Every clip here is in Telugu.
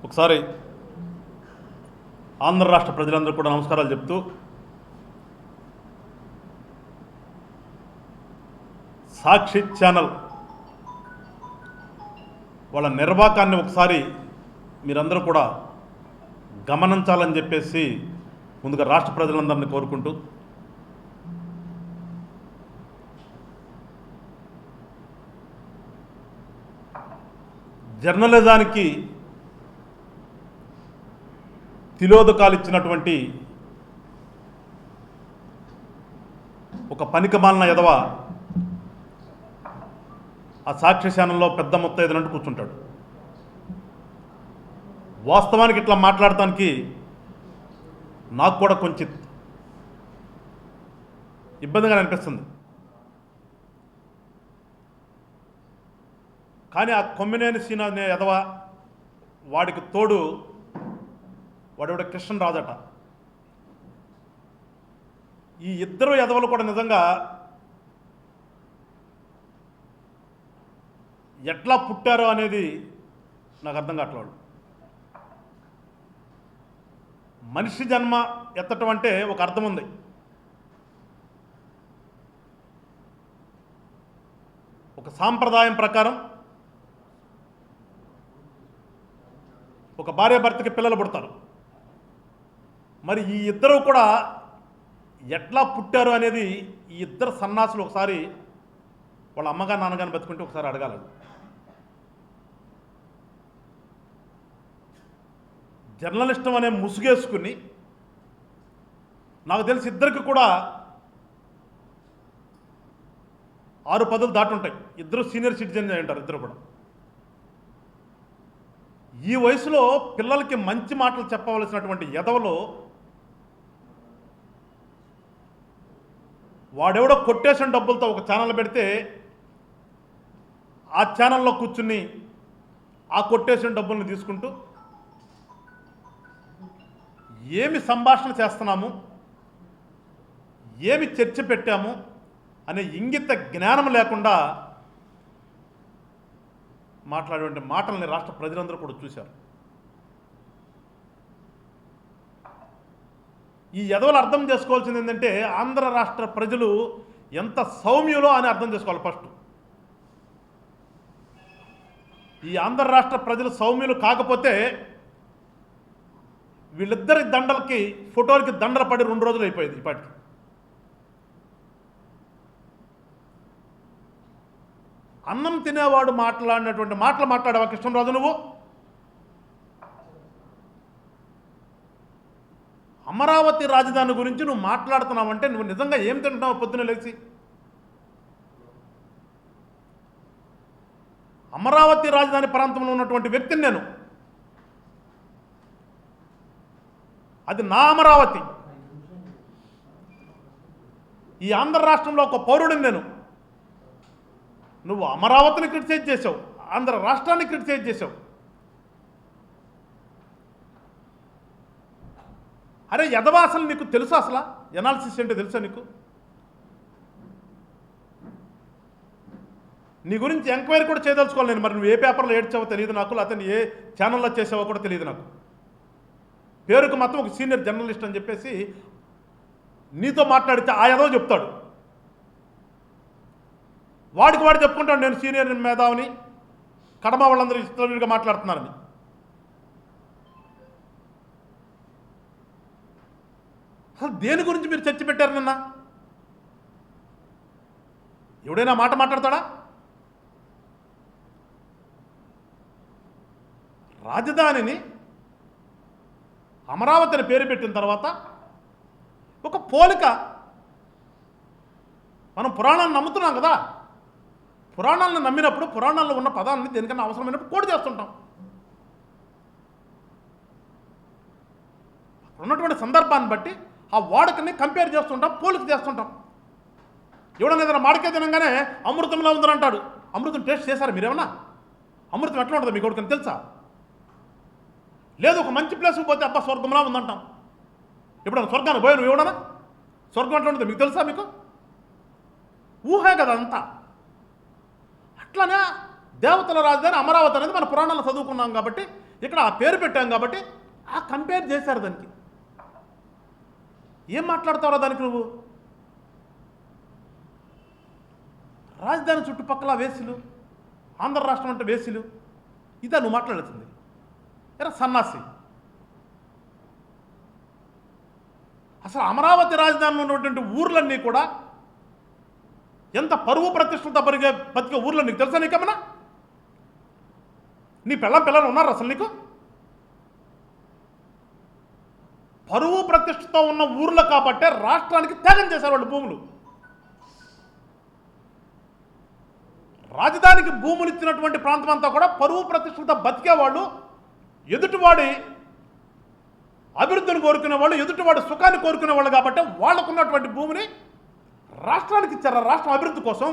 ఒకసారి ఆంధ్ర రాష్ట్ర ప్రజలందరూ కూడా నమస్కారాలు చెప్తూ సాక్షి ఛానల్ వాళ్ళ నిర్వాకాన్ని ఒకసారి మీరందరూ కూడా గమనించాలని చెప్పేసి ముందుగా రాష్ట్ర ప్రజలందరినీ కోరుకుంటూ జర్నలిజానికి తిలోదకాలు ఇచ్చినటువంటి ఒక పనికిమాలిన ఎదవ ఆ సాక్షి ఛానల్లో పెద్ద ముత్తైదులంటూ కూర్చుంటాడు. వాస్తవానికి ఇట్లా మాట్లాడటానికి నాకు కూడా కొంచెం ఇబ్బందిగా అనిపిస్తుంది. కానీ ఆ కొమ్మినేని సీన అనే ఎదవ వాడికి తోడు వాడెవడ కృష్ణరాజట. ఈ ఇద్దరు ఎదవలు కూడా నిజంగా ఎట్లా పుట్టారో అనేది నాకు అర్థం కావట్లేదు. మనిషి జన్మ ఎత్తటం అంటే ఒక అర్థం ఉంది. ఒక సాంప్రదాయం ప్రకారం ఒక భార్యాభర్తకి పిల్లలు పుడతారు. మరి ఈ ఇద్దరు కూడా ఎట్లా పుట్టారు అనేది ఈ ఇద్దరు సన్నాసులు ఒకసారి వాళ్ళ అమ్మగారు నాన్నగారిని బతుకుంటే ఒకసారి అడగాలి. జర్నలిస్టం అనే ముసుగేసుకుని నాకు తెలిసి ఇద్దరికి కూడా 6-10 దాటుంటాయి. ఇద్దరు సీనియర్ సిటిజన్ అంటారు. ఇద్దరు కూడా ఈ వయసులో పిల్లలకి మంచి మాటలు చెప్పవలసినటువంటి ఎదవలో వాడెవడో కొట్టేసిన డబ్బులతో ఒక ఛానల్ పెడితే ఆ ఛానల్లో కూర్చుని ఆ కొట్టేసిన డబ్బుల్ని తీసుకుంటూ ఏమి సంభాషణ చేస్తున్నాము, ఏమి చర్చ పెట్టాము అనే ఇంగిత జ్ఞానం లేకుండా మాట్లాడేటువంటి మాటల్ని రాష్ట్ర ప్రజలందరూ కూడా చూశారు. ఈ ఎదవలు అర్థం చేసుకోవాల్సింది ఏంటంటే ఆంధ్ర రాష్ట్ర ప్రజలు ఎంత సౌమ్యులో అని అర్థం చేసుకోవాలి. ఫస్ట్ ఈ ఆంధ్ర రాష్ట్ర ప్రజలు సౌమ్యులు కాకపోతే వీళ్ళిద్దరి దండలకి ఫోటోలకి దండలు పడి 2 రోజులు అయిపోయింది. ఇప్పటికి అన్నం తినేవాడు మాట్లాడినటువంటి మాటలు మాట్లాడావా కృష్ణరాజు? నువ్వు అమరావతి రాజధాని గురించి నువ్వు మాట్లాడుతున్నావంటే నువ్వు నిజంగా ఏం తింటున్నావు పొద్దున లేచి? అమరావతి రాజధాని ప్రాంతంలో ఉన్నటువంటి వ్యక్తిని నేను. అది నా అమరావతి. ఈ ఆంధ్ర రాష్ట్రంలో ఒక పౌరుడిని నేను. నువ్వు అమరావతిని క్రిటిసైజ్ చేసావు, ఆంధ్ర రాష్ట్రాన్ని క్రిటిసైజ్ చేసావు. అరే ఎదవా, అసలు నీకు తెలుసా? అసలు ఎనాలిసిస్ ఏంటో తెలుసా నీకు? నీ గురించి ఎంక్వైరీ కూడా చేయదలుచుకోవాలి నేను. మరి నువ్వు ఏ పేపర్లో ఏడ్చావో తెలియదు నాకు, లేకపోతే ఏ ఛానల్లో చేసావో కూడా తెలియదు నాకు. పేరుకు మాత్రం ఒక సీనియర్ జర్నలిస్ట్ అని చెప్పేసి నీతో మాట్లాడితే ఆ ఎదవ చెప్తాడు. వాడికి వాడు చెప్పుకుంటాడు నేను సీనియర్ మేధావిని, కడమ వాళ్ళందరూ ఇష్టంగా మాట్లాడుతున్నారని. అసలు దేని గురించి మీరు చర్చ పెట్టారు నిన్న? ఎవడైనా మాట మాట్లాడతాడా? రాజధానిని అమరావతిని పేరు పెట్టిన తర్వాత ఒక పోలిక. మనం పురాణాలను నమ్ముతున్నాం కదా. పురాణాలను నమ్మినప్పుడు పురాణాల్లో ఉన్న పదాలని దేనికన్నా అవసరమైనప్పుడు కోడి చేస్తుంటాం. ఉన్నటువంటి సందర్భాన్ని బట్టి ఆ వాడుకని కంపేర్ చేస్తుంటాం, పోలిక చేస్తుంటాం. ఎవడన్నా ఏదైనా మాడికే తినంగానే అమృతంలో ఉందని అంటాడు. అమృతం టేస్ట్ చేశారు మీరేమన్నా? అమృతం ఎట్లా ఉంటుంది మీకు ఎవరికైనా తెలుసా? లేదు, ఒక మంచి ప్లేస్కి పోతే అబ్బా స్వర్గంలా ఉందంటాం. ఎప్పుడన్నా స్వర్గానికి పోయాను నువ్వు? ఎవడన్నా స్వర్గం ఎట్లా ఉంటుంది మీకు తెలుసా? మీకు ఊహే కదా అంతా. అట్లనే దేవతల రాజధాని అమరావతి అనేది మన పురాణాలు చదువుకున్నాం కాబట్టి ఇక్కడ ఆ పేరు పెట్టాం కాబట్టి ఆ కంపేర్ చేశారు దానికి. ఏం మాట్లాడతావురా దానికి నువ్వు? రాజధాని చుట్టుపక్కల వేసులు, ఆంధ్ర రాష్ట్రం అంటే వేసులు, ఇదా నువ్వు మాట్లాడాల్సింది? ఎరా సన్నాసి, అసలు అమరావతి రాజధానిలో ఉన్నటువంటి ఊర్లన్నీ కూడా ఎంత పరువు ప్రతిష్టలతో బతికే ఊర్లో నీకు తెలుసా? నీకేమన్నా నీ పిల్లలు ఉన్నారు అసలు నీకు? పరువు ప్రతిష్టతో ఉన్న ఊర్లు కాబట్టే రాష్ట్రానికి త్యాగం చేశారు వాళ్ళు భూములు. రాజధానికి భూములు ఇచ్చినటువంటి ప్రాంతం అంతా కూడా పరువు ప్రతిష్టలతో బతికేవాళ్ళు, ఎదుటివాడి అభివృద్ధిని కోరుకునే వాళ్ళు, ఎదుటివాడి సుఖాన్ని కోరుకునే వాళ్ళు కాబట్టి వాళ్ళకున్నటువంటి భూమిని రాష్ట్రానికి ఇచ్చారా రాష్ట్రం అభివృద్ధి కోసం.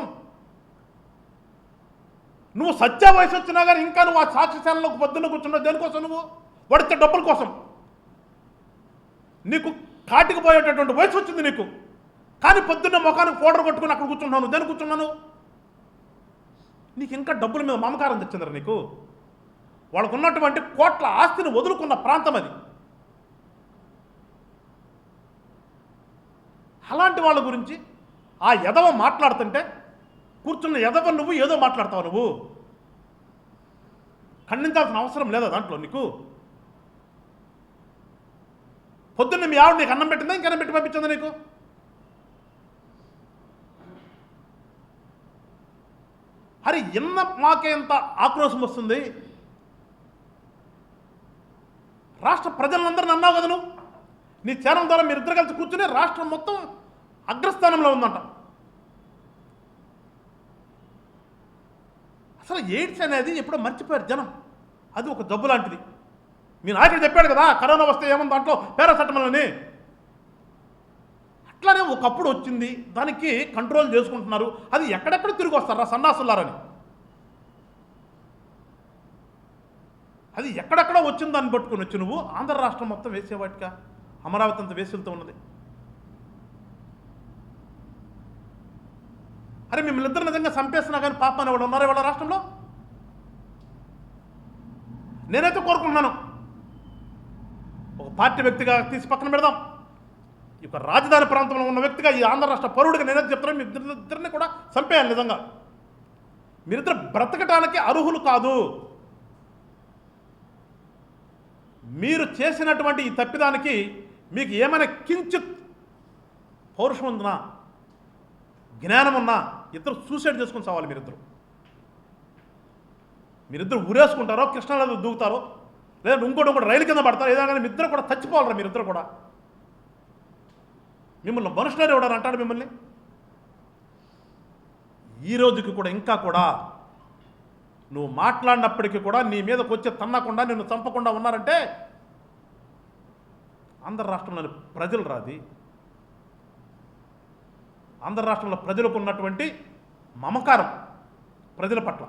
నువ్వు సత్య వయసు వచ్చినా కానీ ఇంకా నువ్వు ఆ సాక్షిశాలలోకి పొద్దున్న కూర్చున్నావు దేనికోసం? నువ్వు వాడిచ్చే డబ్బుల కోసం. నీకు కాటికి పోయేటటువంటి వయసు వచ్చింది నీకు, కానీ పొద్దున్న ముఖానికి పౌడర్ కొట్టుకుని అక్కడ కూర్చుంటున్నాను. దేని కూర్చున్నాను? నీకు ఇంకా డబ్బుల మీద మమకారం తెచ్చిందరా నీకు. వాళ్ళకు ఉన్నటువంటి కోట్ల ఆస్తిని వదులుకున్న ప్రాంతం అది. అలాంటి వాళ్ళ గురించి ఆ ఎదవ మాట్లాడుతుంటే కూర్చున్న ఎదవ నువ్వు ఏదో మాట్లాడతావు. నువ్వు ఖండించాల్సిన అవసరం లేదా దాంట్లో నీకు? పొద్దున్న మీ ఆవిడ నీకు అన్నం పెట్టిందా? ఇంకన్నం పెట్టి పంపించిందా నీకు? అరే ఎన్న మాకే ఎంత ఆక్రోశం వస్తుంది. రాష్ట్ర ప్రజలందరిని అన్నావు కదా నువ్వు. నీ ఛానల్ ద్వారా మీరిద్దరు కలిసి కూర్చుని రాష్ట్రం మొత్తం అగ్రస్థానంలో ఉందంట. అసలు ఎయిడ్స్ అనేది ఎప్పుడో మర్చిపోయారు జనం. అది ఒక జబ్బు లాంటిది. మీ నాయకుడు చెప్పాడు కదా, కరోనా వస్తే ఏముంది దాంట్లో పారాసెటమాల్ అని. అట్లానే ఒకప్పుడు వచ్చింది, దానికి కంట్రోల్ చేసుకుంటున్నారు. అది ఎక్కడెక్కడ తిరిగి వస్తారా సన్నాసులారని. అది ఎక్కడెక్కడ వచ్చింది దాన్ని పట్టుకుని వచ్చి నువ్వు ఆంధ్ర రాష్ట్రం మొత్తం వేసేవాటిగా అమరావతి అంత వేసులతో ఉన్నది. అరే మిమ్మల్ని ఇద్దరు నిజంగా చంపేస్తున్నా కానీ పాప అనేవాళ్ళు ఉన్నారా వాళ్ళ రాష్ట్రంలో? నేనైతే కోరుకుంటున్నాను, ఒక పార్టీ వ్యక్తిగా తీసి పక్కన పెడదాం, ఈ యొక్క రాజధాని ప్రాంతంలో ఉన్న వ్యక్తిగా, ఈ ఆంధ్ర రాష్ట్ర పౌరుడిగా నేనైతే చెప్తున్నాను, మీ ఇద్దరిని కూడా చంపేయాలి. నిజంగా మీరిద్దరు బ్రతకటానికి అర్హులు కాదు. మీరు చేసినటువంటి ఈ తప్పిదానికి మీకు ఏమైనా కించిత్ పౌరుషం ఉందా, జ్ఞానం ఉన్నా ఇద్దరు సూసైడ్ చేసుకుని చావాలి. మీరిద్దరు ఊరేసుకుంటారో, కృష్ణానది దూకుతారో, లేదా ఇంకోటి రైలు కింద పడతారు. ఏదైనా కానీ మీరిద్దరు కూడా చచ్చిపోవాలరా. మీరిద్దరు కూడా మిమ్మల్ని మనుషులని ఎవడారు అంటాడు మిమ్మల్ని. ఈ రోజుకి కూడా ఇంకా కూడా నువ్వు మాట్లాడినప్పటికీ కూడా నీ మీదకి వచ్చి తన్నకుండా నిన్ను చంపకుండా ఉన్నారంటే ఆంధ్ర రాష్ట్రంలోని ప్రజలు రాది. ఆంధ్ర రాష్ట్రంలో ప్రజలకు ఉన్నటువంటి మమకారం, ప్రజల పట్ల,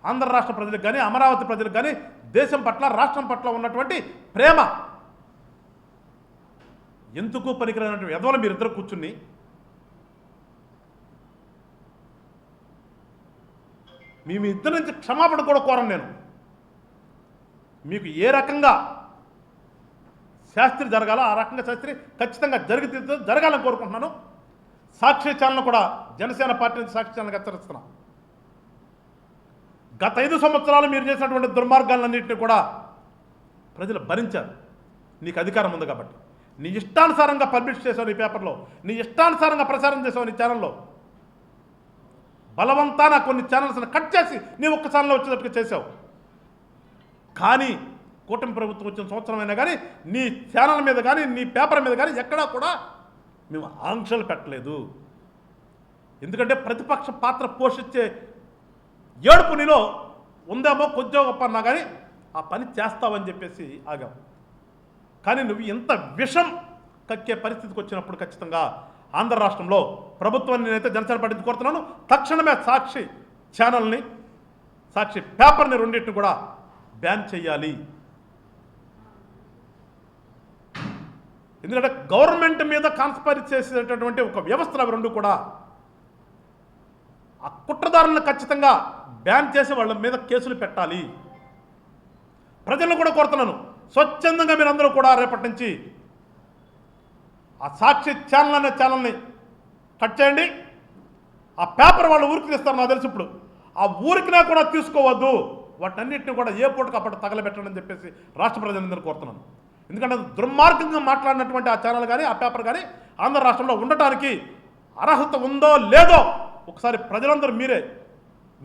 ఆంధ్ర రాష్ట్ర ప్రజలకు కానీ అమరావతి ప్రజలకు కానీ దేశం పట్ల రాష్ట్రం పట్ల ఉన్నటువంటి ప్రేమ, ఎందుకు పనికిరానటువంటి ఎదవలు మీరిద్దరు కూర్చుని మీ ఇద్దరి నుంచి క్షమాపణ కూడా కోరను నేను. మీకు ఏ రకంగా శాస్త్రి జరగాలో ఆ రకంగా శాస్త్రి ఖచ్చితంగా జరగాలని కోరుకుంటున్నాను. సాక్షి ఛానల్ కూడా జనసేన పార్టీ నుంచి సాక్షి ఛానల్కి హెచ్చరిస్తున్నాం. గత 5 సంవత్సరాలు మీరు చేసినటువంటి దుర్మార్గాలన్నింటినీ కూడా ప్రజలు భరించారు. నీకు అధికారం ఉంది కాబట్టి నీ ఇష్టానుసారంగా పబ్లిష్ చేసావు నీ పేపర్లో, నీ ఇష్టానుసారంగా ప్రచారం చేసావు నీ ఛానల్లో. బలవంతాన కొన్ని ఛానల్స్ని కట్ చేసి నీ ఒక్క ఛానల్లో వచ్చేటట్టుగా చేసావు. కానీ కూటమి ప్రభుత్వం వచ్చిన సంవత్సరమైనా కానీ నీ ఛానల్ మీద కానీ నీ పేపర్ మీద కానీ ఎక్కడా కూడా మేము ఆంక్షలు పెట్టలేదు. ఎందుకంటే ప్రతిపక్ష పాత్ర పోషించే ఏడుపు నీలో ఉందేమో కొంచెం గొప్ప అన్నా కానీ ఆ పని చేస్తావని చెప్పేసి ఆగాం. కానీ నువ్వు ఎంత విషం కక్కే పరిస్థితికి వచ్చినప్పుడు ఖచ్చితంగా ఆంధ్ర రాష్ట్రంలో ప్రభుత్వాన్ని నేనైతే జనసేన పార్టీ కోరుతున్నాను, తక్షణమే సాక్షి ఛానల్ని, సాక్షి పేపర్ని రెండింటిని కూడా బ్యాన్ చేయాలి. ఎందుకంటే గవర్నమెంట్ మీద కాన్స్పైరీ చేసేటటువంటి ఒక వ్యవస్థలు అవి రెండు కూడా ఆ కుట్రదారులను ఖచ్చితంగా బ్యాన్ చేసి వాళ్ళ మీద కేసులు పెట్టాలి. ప్రజలను కూడా కోరుతున్నాను, స్వచ్ఛందంగా మీరందరూ కూడా రేపటి నుంచి ఆ సాక్షి ఛానల్ అనే ఛానల్ని కట్ చేయండి. ఆ పేపర్ వాళ్ళు ఊరికి తీస్తారు నాకు తెలిసి. ఇప్పుడు ఆ ఊరికినా కూడా తీసుకోవద్దు, వాటన్నిటిని కూడా ఏ పూటకు అప్పటి తగలబెట్టండి అని చెప్పేసి రాష్ట్ర ప్రజలందరూ కోరుతున్నాను. ఎందుకంటే దుర్మార్గంగా మాట్లాడినటువంటి ఆ ఛానల్ కానీ ఆ పేపర్ కానీ ఆంధ్ర రాష్ట్రంలో ఉండటానికి అర్హత ఉందో లేదో ఒకసారి ప్రజలందరూ మీరే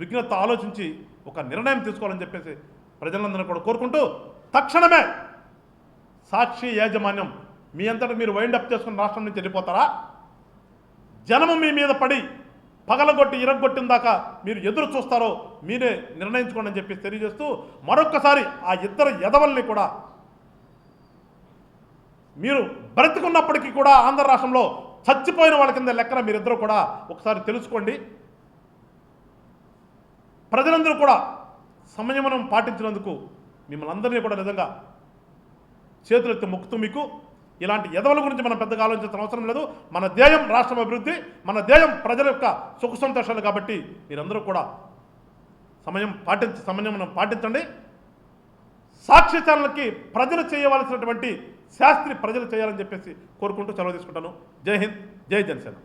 విజ్ఞత ఆలోచించి ఒక నిర్ణయం తీసుకోవాలని చెప్పేసి ప్రజలందరూ కూడా కోరుకుంటూ, తక్షణమే సాక్షి యాజమాన్యం మీ అంతటా మీరు వైండప్ చేసుకుని రాష్ట్రం నుంచి వెళ్ళిపోతారా, జనము మీ మీద పడి పగలగొట్టి ఇరగొట్టిన దాకా మీరు ఎదురు చూస్తారో మీరే నిర్ణయించుకోండి అని చెప్పి తెలియజేస్తూ, మరొక్కసారి ఆ ఇద్దరు ఎదవల్ని కూడా మీరు బ్రతికున్నప్పటికీ కూడా ఆంధ్ర రాష్ట్రంలో చచ్చిపోయిన వాళ్ళ కింద లెక్కన మీరిద్దరూ కూడా ఒకసారి తెలుసుకోండి. ప్రజలందరూ కూడా సంయమనం పాటించినందుకు మిమ్మల్ని అందరినీ కూడా నిజంగా చేతులెత్తి మొక్కుతూ, మీకు ఇలాంటి ఎదవల గురించి మనం పెద్దగా ఆలోచించాల్సిన అవసరం లేదు. మన ధ్యేయం రాష్ట్రం అభివృద్ధి, మన ధ్యేయం ప్రజల యొక్క సుఖ సంతోషాలు. కాబట్టి మీరందరూ కూడా సంయమనం పాటించండి. సాక్షి ఛానల్కి ప్రజలు చేయవలసినటువంటి శాస్త్రి ప్రజలు చేయాలని చెప్పేసి కోరుకుంటూ సెలవు తీసుకుంటాను. జై హింద్, జై జనసేన.